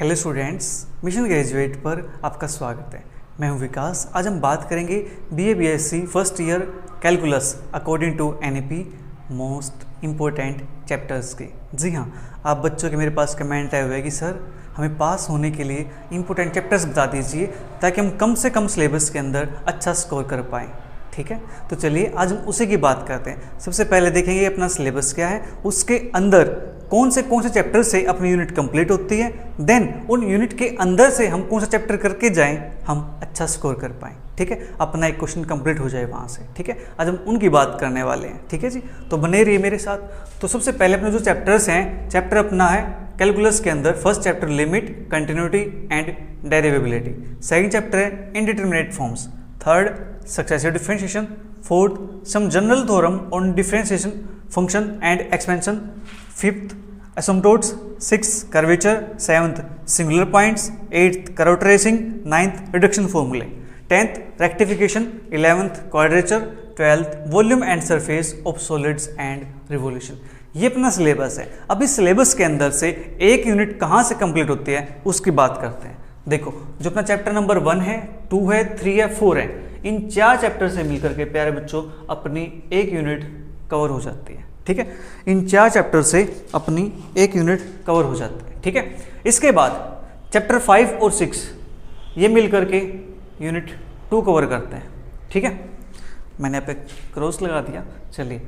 Hello students, mission graduate पर आपका स्वागत है। मैं हूं विकास। आज हम बात करेंगे BA BSc first year calculus according to NEP most important chapters के। जी हाँ, आप बच्चों के मेरे पास कमेंट आए हुए हैं कि सर हमें पास होने के लिए इम्पोर्टेंट चैप्टर्स बता दीजिए ताकि हम कम से कम सिलेबस के अंदर अच्छा स्कोर कर पाएँ। ठीक है, तो चलिए आज हम उसी की बात करते हैं। सबसे पहले देखेंगे अपना सिलेबस क्या है, उसके अंदर कौन से चैप्टर से अपनी यूनिट कंप्लीट होती है, देन उन यूनिट के अंदर से हम कौन सा चैप्टर करके जाएं हम अच्छा स्कोर कर पाएँ। ठीक है, अपना एक क्वेश्चन कंप्लीट हो जाए वहाँ से। ठीक है, आज हम उनकी बात करने वाले हैं। ठीक है जी, तो बने रहिए मेरे साथ। तो सबसे पहले अपने जो चैप्टर्स हैं, चैप्टर अपना है कैलकुलस के अंदर first chapter limit, continuity and derivability. Second chapter है indeterminate forms. Third successive differentiation. Fourth some general theorem on differentiation function and expansion. Fifth asymptotes. Six curvature. Seventh singular points. Eighth curve tracing. Ninth reduction फॉर्मूले। Tenth rectification. 11th quadrature. 12th volume and surface of solids and revolution. ये अपना syllabus है। अब इस syllabus के अंदर से एक यूनिट कहाँ से कंप्लीट होती है उसकी बात करते हैं। देखो, जो अपना चैप्टर नंबर 1 है, 2 है, 3 है, 4 है, इन 4 चैप्टर से मिलकर के प्यारे बच्चों अपनी एक यूनिट कवर हो जाती है। ठीक है, इन 4 चैप्टर से अपनी एक यूनिट कवर हो जाती है। ठीक है, इसके बाद चैप्टर 5 और 6 ये मिलकर के यूनिट 2 कवर करते हैं। ठीक है, मैंने यहाँ पे क्रॉस लगा दिया। चलिए,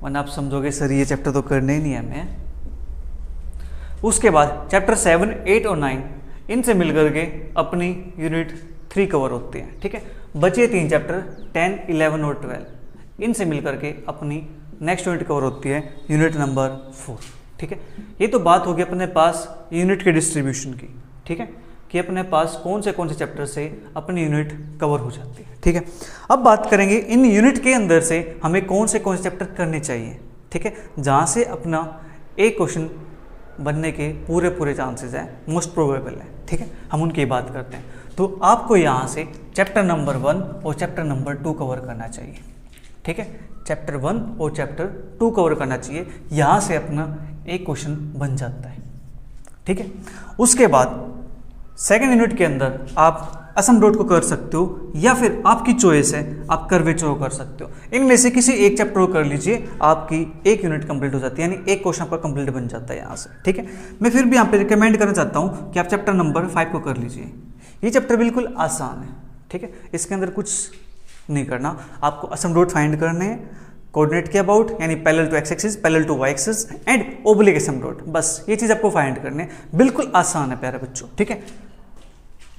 वरना आप समझोगे सर ये चैप्टर तो करने ही नहीं है हमें। उसके बाद चैप्टर 7, 8 और 9 इनसे मिलकर के अपनी यूनिट 3 कवर होती है। ठीक है, बचे 3 चैप्टर 10, 11 और 12 इनसे मिलकर के अपनी नेक्स्ट यूनिट कवर होती है यूनिट नंबर 4। ठीक है, ये तो बात होगी अपने पास यूनिट के डिस्ट्रीब्यूशन की। ठीक है, कि अपने पास कौन से चैप्टर से अपनी यूनिट कवर हो जाती है। ठीक है, अब बात करेंगे इन यूनिट के अंदर से हमें कौन से चैप्टर करने चाहिए। ठीक है, जहाँ से अपना एक क्वेश्चन बनने के पूरे चांसेस हैं, मोस्ट प्रोबेबल है। ठीक है, हम उनकी बात करते हैं। तो आपको यहाँ से चैप्टर नंबर 1 और चैप्टर नंबर 2 कवर करना चाहिए। ठीक है, चैप्टर 1 और चैप्टर 2 कवर करना चाहिए। यहाँ से अपना एक क्वेश्चन बन जाता है। ठीक है, उसके बाद सेकेंड यूनिट के अंदर आप असिम्पटोट को कर सकते हो या फिर आपकी चॉइस है, आप कर्वेचर को कर सकते हो। इनमें से किसी एक चैप्टर को कर लीजिए, आपकी एक यूनिट कंप्लीट हो जाती है, यानी एक क्वेश्चन आपका कंप्लीट बन जाता है यहाँ से। ठीक है, मैं फिर भी यहाँ पे रिकमेंड करना चाहता हूँ कि आप चैप्टर नंबर 5 को कर लीजिए। ये चैप्टर बिल्कुल आसान है। ठीक है, इसके अंदर कुछ नहीं करना, आपको असिम्पटोट फाइंड करने हैं, कोऑर्डिनेट के अबाउट यानी parallel to X axis, parallel to Y axis and oblique asymptote, बस ये चीज़ आपको फाइंड करने हैं। बिल्कुल आसान है प्यारे बच्चों। ठीक है,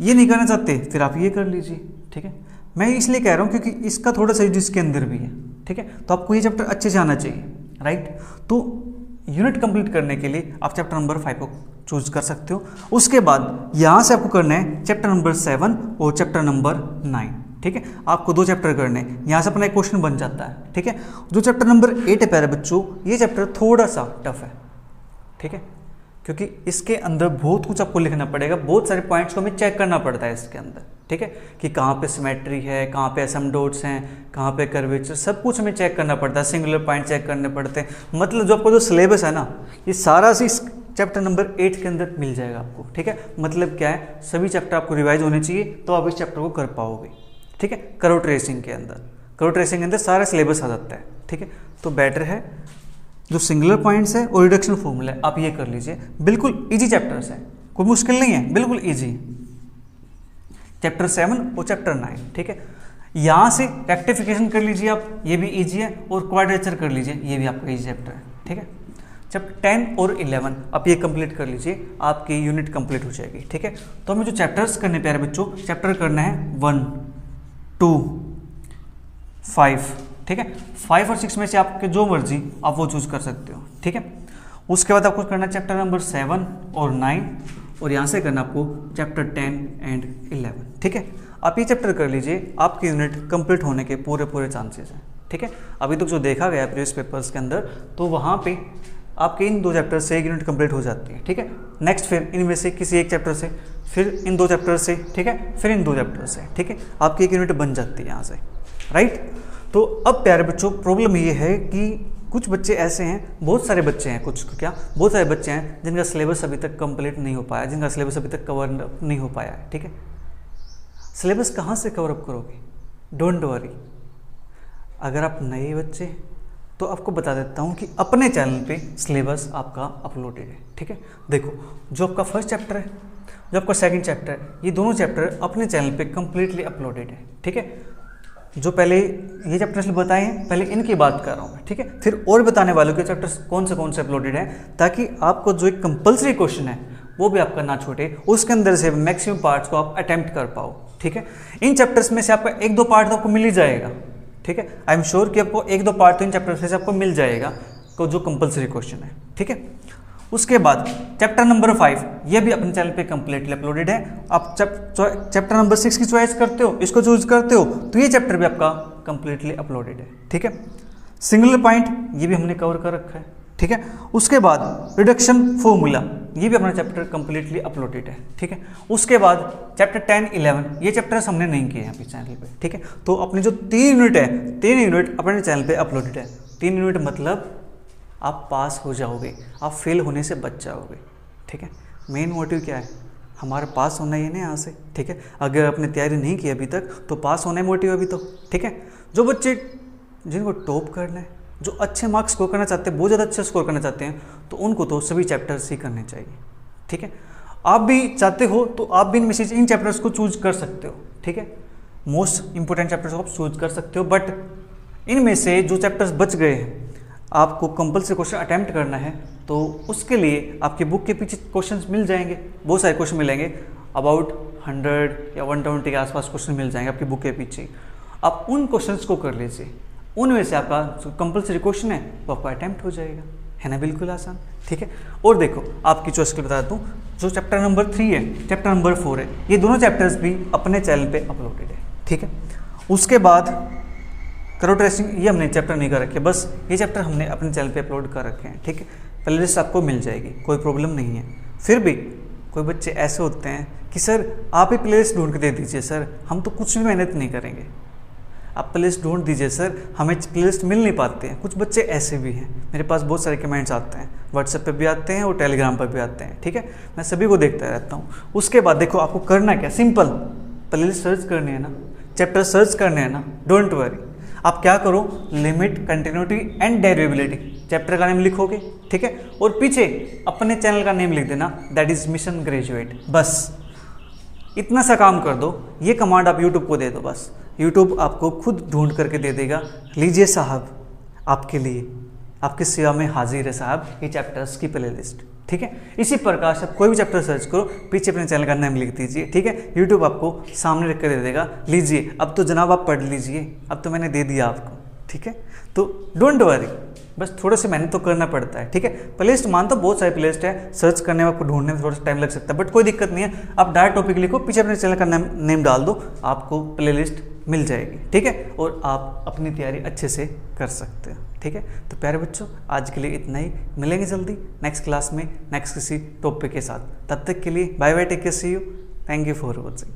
ये नहीं करना चाहते फिर आप ये कर लीजिए। ठीक है, मैं इसलिए कह रहा हूँ क्योंकि इसका थोड़ा सा इसके अंदर भी है। ठीक है, तो आपको ये चैप्टर अच्छे से आना चाहिए। राइट, तो यूनिट कंप्लीट करने के लिए आप चैप्टर नंबर 5 को चूज कर सकते हो। उसके बाद यहाँ से आपको करना है चैप्टर नंबर 7 और चैप्टर नंबर 9। ठीक है, आपको 2 चैप्टर करने हैं, यहाँ से अपना एक क्वेश्चन बन जाता है। ठीक है, जो चैप्टर नंबर 8 है प्यारे बच्चों, ये चैप्टर थोड़ा सा टफ है। ठीक है, क्योंकि इसके अंदर बहुत कुछ आपको लिखना पड़ेगा, बहुत सारे पॉइंट्स को हमें चेक करना पड़ता है इसके अंदर। ठीक है, कि कहाँ पे सिमेट्री है, कहाँ पे एसिम्पटोट्स हैं, कहाँ पे कर्वेचर, सब कुछ हमें चेक करना पड़ता है। सिंगुलर पॉइंट चेक करने पड़ते हैं। मतलब जो आपको जो सिलेबस है ना, ये सारा सी चैप्टर नंबर 8 के अंदर मिल जाएगा आपको। ठीक है, मतलब क्या है, सभी चैप्टर आपको रिवाइज होने चाहिए तो आप इस चैप्टर को कर पाओगे। ठीक है, कर्व ट्रेसिंग के अंदर सारा सिलेबस आ जाता है। ठीक है, तो बेटर है जो सिंगुलर पॉइंट्स है और रिडक्शन फॉर्मूला है आप ये कर लीजिए। बिल्कुल इजी चैप्टर्स है, कोई मुश्किल नहीं है, बिल्कुल इजी। चैप्टर 7 और चैप्टर 9। ठीक है, यहाँ से रेक्टिफिकेशन कर लीजिए आप, ये भी इजी है, और क्वाड्रेचर कर लीजिए, ये भी आपका इजी चैप्टर है। ठीक है, चैप्टर 10 और 11 आप ये कंप्लीट कर लीजिए, आपकी यूनिट कंप्लीट हो जाएगी। ठीक है, तो हमें जो चैप्टर्स करने प्यारे बच्चों, चैप्टर करना है 1, 2, 5। ठीक है, 5 और 6 में से आपके जो मर्जी आप वो चूज कर सकते हो। ठीक है, उसके बाद आपको करना चैप्टर नंबर 7 और 9, और यहाँ से करना आपको चैप्टर 10 एंड 11। ठीक है, आप ये चैप्टर कर लीजिए, आपकी यूनिट कंप्लीट होने के पूरे चांसेस हैं। ठीक है, अभी तक जो देखा गया प्रीवियस पेपर्स के अंदर, तो वहाँ पे आपके इन 2 चैप्टर से एक यूनिट कंप्लीट हो जाती है। ठीक है, नेक्स्ट फिर इनमें से किसी एक चैप्टर से, फिर इन 2 चैप्टर से, ठीक है, फिर इन 2 चैप्टर से। ठीक है, आपकी एक यूनिट बन जाती है यहाँ से। राइट, तो अब प्यारे बच्चों प्रॉब्लम ये है कि कुछ बच्चे ऐसे हैं, बहुत सारे बच्चे हैं, बहुत सारे बच्चे हैं जिनका सिलेबस अभी तक कंप्लीट नहीं हो पाया, जिनका सिलेबस अभी तक कवर नहीं हो पाया है। ठीक है, सिलेबस कहाँ से कवर अप करोगे? डोंट वरी, अगर आप नए बच्चे तो आपको बता देता हूँ कि अपने चैनल पे सिलेबस आपका अपलोडेड है। ठीक है, देखो जो आपका फर्स्ट चैप्टर है, जो आपका सेकंड चैप्टर है, ये दोनों चैप्टर अपने चैनल पे कम्प्लीटली अपलोडेड है। ठीक है, जो पहले ये चैप्टर्स बताए हैं, पहले इनकी बात कर रहा हूँ मैं। ठीक है, फिर और बताने वालों के चैप्टर्स कौन से अपलोडेड हैं, ताकि आपको जो एक कंपल्सरी क्वेश्चन है वो भी आपका ना छूटे, उसके अंदर से मैक्सिमम पार्ट्स को आप अटेम्प्ट कर पाओ। ठीक है, इन चैप्टर्स में से आपका 1-2 पार्ट तो आपको मिल ही जाएगा। ठीक है, आई एम श्योर कि आपको 1-2 पार्ट तो इन चैप्टर्स में से आपको मिल जाएगा, तो जो कंपल्सरी क्वेश्चन है। ठीक है, उसके बाद चैप्टर नंबर 5 ये भी अपने चैनल पे कंप्लीटली अपलोडेड है। आप चैप्टर नंबर 6 की चॉइस करते हो, इसको चूज करते हो, तो ये चैप्टर भी आपका कंप्लीटली अपलोडेड है। ठीक है, सिंगुलर पॉइंट ये भी हमने कवर कर रखा है। ठीक है, उसके बाद रिडक्शन फॉर्मूला ये भी अपना चैप्टर कंप्लीटली अपलोडेड है। ठीक है, उसके बाद चैप्टर 10-11 ये चैप्टर्स हमने नहीं किए हैं अभी चैनल पे। ठीक है, तो अपने जो 3 यूनिट है, 3 यूनिट अपने चैनल पे अपलोडेड है। 3 यूनिट मतलब आप पास हो जाओगे, आप फेल होने से बच जाओगे। ठीक है, मेन मोटिव क्या है? हमारा पास होना ही है ना यहाँ से। ठीक है, अगर आपने तैयारी नहीं की अभी तक तो पास होना है मोटिव अभी तो। ठीक है, जो बच्चे जिनको टॉप करना है, जो अच्छे मार्क्स स्कोर करना चाहते हैं, बहुत ज़्यादा अच्छा स्कोर करना चाहते हैं, तो उनको तो सभी चैप्टर्स ही करने चाहिए। ठीक है, आप भी चाहते हो तो आप भी इनमें से इन चैप्टर्स को चूज कर सकते हो। ठीक है, मोस्ट इंपॉर्टेंट चैप्टर्स को आप चूज कर सकते हो, बट इनमें से जो चैप्टर्स बच गए हैं आपको कंपल्सरी क्वेश्चन अटैम्प्ट करना है, तो उसके लिए आपकी बुक के पीछे क्वेश्चंस मिल जाएंगे, बहुत सारे क्वेश्चन मिलेंगे, अबाउट 100 या 120 के आसपास क्वेश्चन मिल जाएंगे आपकी बुक के पीछे। आप उन क्वेश्चंस को कर लीजिए, उनमें से आपका जो कंपल्सरी क्वेश्चन है वो आपका अटैम्प्ट हो जाएगा, है ना, बिल्कुल आसान। ठीक है, और देखो आपकी चॉइस के लिए बता दूँ, जो चैप्टर नंबर 3 है, चैप्टर नंबर 4 है, ये दोनों चैप्टर्स भी अपने चैनल पे अपलोडेड है। ठीक है, उसके बाद करो ट्रेसिंग ये हमने चैप्टर नहीं कर रखे, बस ये चैप्टर हमने अपने चैनल पे अपलोड कर रखे हैं। ठीक है, प्लेलिस्ट आपको मिल जाएगी, कोई प्रॉब्लम नहीं है। फिर भी कोई बच्चे ऐसे होते हैं कि सर आप ही प्लेलिस्ट ढूंढ के दे दीजिए सर, हम तो कुछ भी मेहनत नहीं करेंगे, आप प्लेलिस्ट ढूंढ दीजिए सर, हमें प्लेलिस्ट मिल नहीं पाते हैं। कुछ बच्चे ऐसे भी हैं, मेरे पास बहुत सारे कमेंट्स आते हैं, व्हाट्सएप पे भी आते हैं और टेलीग्राम पर भी आते हैं। ठीक है, मैं सभी को देखता रहता हूँ। उसके बाद देखो आपको करना क्या, सिंपल, प्लेलिस्ट सर्च करनी है ना, चैप्टर सर्च करने हैं ना, डोंट वरी। आप क्या करो, लिमिट, कंटिन्यूटी एंड डेरिवेबिलिटी चैप्टर का नेम लिखोगे। ठीक है, और पीछे अपने चैनल का नेम लिख देना, दैट इज मिशन ग्रेजुएट। बस इतना सा काम कर दो, ये कमांड आप यूट्यूब को दे दो, बस यूट्यूब आपको खुद ढूंढ करके दे देगा, लीजिए साहब आपके लिए, आपकी सेवा में हाजिर है साहब ये चैप्टर्स की प्लेलिस्ट। ठीक है, इसी प्रकार से आप कोई भी चैप्टर सर्च करो, पीछे अपने चैनल का नाम लिख दीजिए। ठीक है, यूट्यूब आपको सामने रख कर दे देगा, लीजिए अब तो जनाब आप पढ़ लीजिए, अब तो मैंने दे दिया आपको। ठीक है, तो डोंट वरी, बस थोड़ा सा मेहनत तो करना पड़ता है। ठीक है, प्लेलिस्ट मानता हूँ बहुत सारी प्लेलिस्ट है, सर्च करने में आपको ढूंढने में थोड़ा सा टाइम लग सकता है, बट कोई दिक्कत नहीं है, आप डायरेक्ट टॉपिक लिखो, पीछे अपने चैनल का नेम डाल दो, आपको प्लेलिस्ट मिल जाएगी। ठीक है, और आप अपनी तैयारी अच्छे से कर सकते हो। ठीक है, तो प्यारे बच्चों आज के लिए इतना ही, मिलेंगे जल्दी नेक्स्ट क्लास में नेक्स्ट किसी टॉपिक के साथ। तब तक के लिए bye bye, take care, see you, thank you for watching.